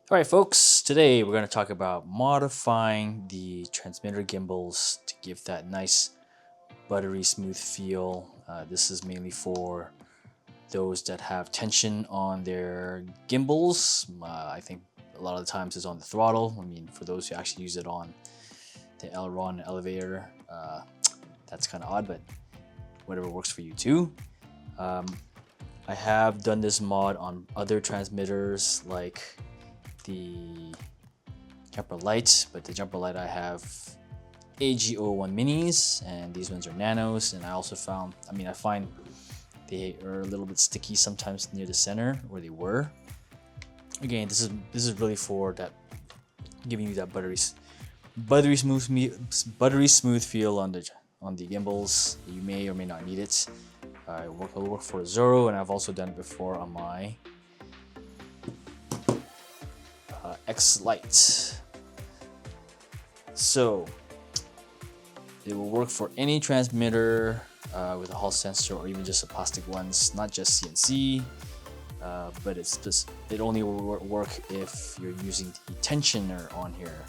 All right, folks, today we're going to talk about modifying the transmitter gimbals to give that nice buttery smooth feel. This is mainly for those that have tension on their gimbals. I think a lot of the times it's on the throttle. I mean, for those who actually use it on the aileron elevator, that's kind of odd, but whatever works for you too. Um, I have done this mod on other transmitters like the jumper light, but the jumper light I have AG01 minis, and these ones are nanos. And I also found, I find they are a little bit sticky sometimes near the center, or they were. Again, this is really for that, giving you that buttery smooth feel on the gimbals. You may or may not need it. It'll work for Zoro, and I've also done it before on my X Lite. So it will work for any transmitter with a Hall sensor, or even just the plastic ones, not just CNC. But it only will work if you're using the tensioner on here.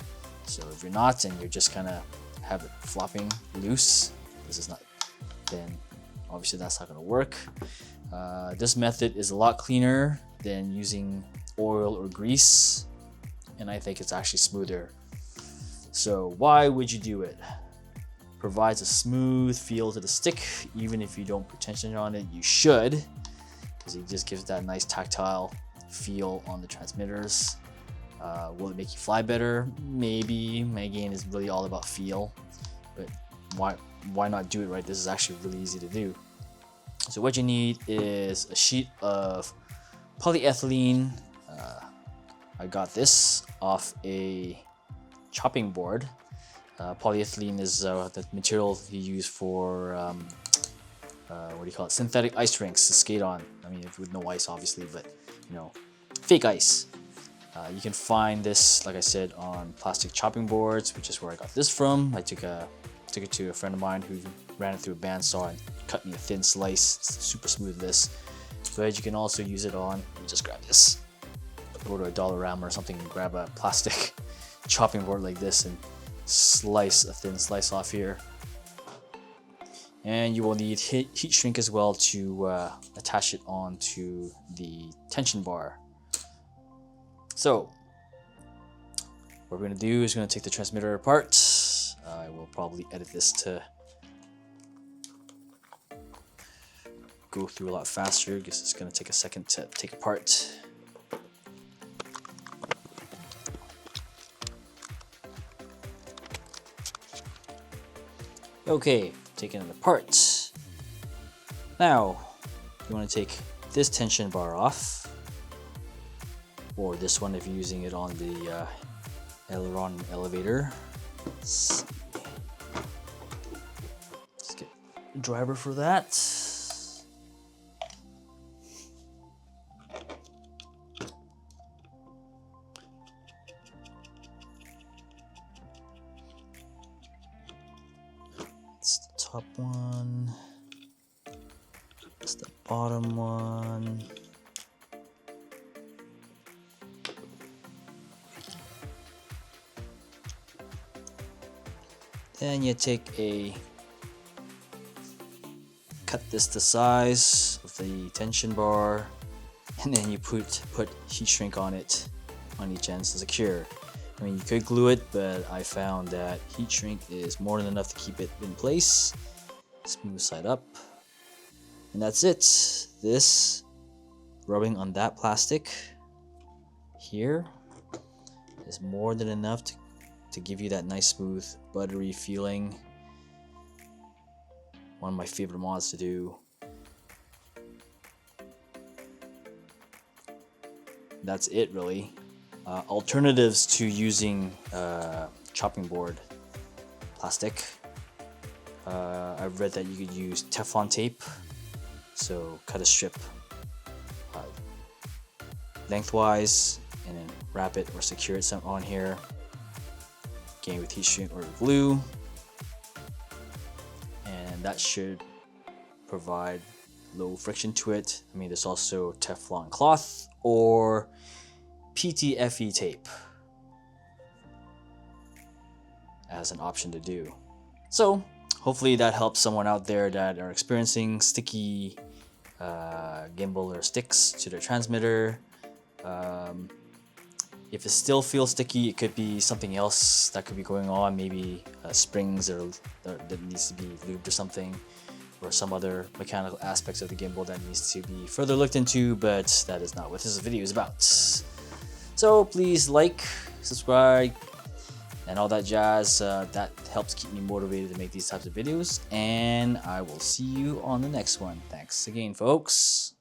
So if you're not, and you're just kind of have it flopping loose, then obviously that's not going to work. This method is a lot cleaner than using oil or grease, and I think it's actually smoother. So why would you do it? Provides a smooth feel to the stick. Even if you don't put tension on it, you should, because it just gives that nice tactile feel on the transmitters. Will it make you fly better? Maybe. Again, is really all about feel, but why not do it right? This is actually really easy to do. So what you need is a sheet of polyethylene. I got this off a chopping board. Polyethylene is the material you use for what do you call it? Synthetic ice rinks to skate on. I mean, with no ice, obviously, but fake ice. You can find this, like I said, on plastic chopping boards, which is where I got this from. I took it to a friend of mine who ran it through a bandsaw and cut me a thin slice. It's super smooth, this. But you can also use it on. Let me just grab this. Go to a Dollarama or something and grab a plastic chopping board like this and slice a thin slice off here. And you will need heat shrink as well to attach it onto the tension bar. So what we're going to do is going to take the transmitter apart. I will probably edit this to go through a lot faster because it's going to take a second to take apart. Okay, taking it apart. Now, you want to take this tension bar off, or this one if you're using it on the aileron elevator. Let's get a driver for that. It's the top one. It's the bottom one. Then you cut this to size of the tension bar, and then you put heat shrink on it on each end to secure. I mean, you could glue it, but I found that heat shrink is more than enough to keep it in place. Smooth side up, and that's it. This rubbing on that plastic here is more than enough to give you that nice smooth buttery feeling. One of my favorite mods to do. That's it, really. Alternatives to using chopping board plastic, I've read that you could use Teflon tape. So cut a strip lengthwise and then wrap it or secure it on here. Again, with heat shrink or glue, and that should provide low friction to it. I mean, there's also Teflon cloth or PTFE tape as an option to do. So hopefully that helps someone out there that are experiencing sticky gimbal or sticks to their transmitter. If it still feels sticky, it could be something else that could be going on. Maybe springs or that needs to be lubed or something, or some other mechanical aspects of the gimbal that needs to be further looked into, but that is not what this video is about. So please like, subscribe, and all that jazz. That helps keep me motivated to make these types of videos, and I will see you on the next one. Thanks again, folks.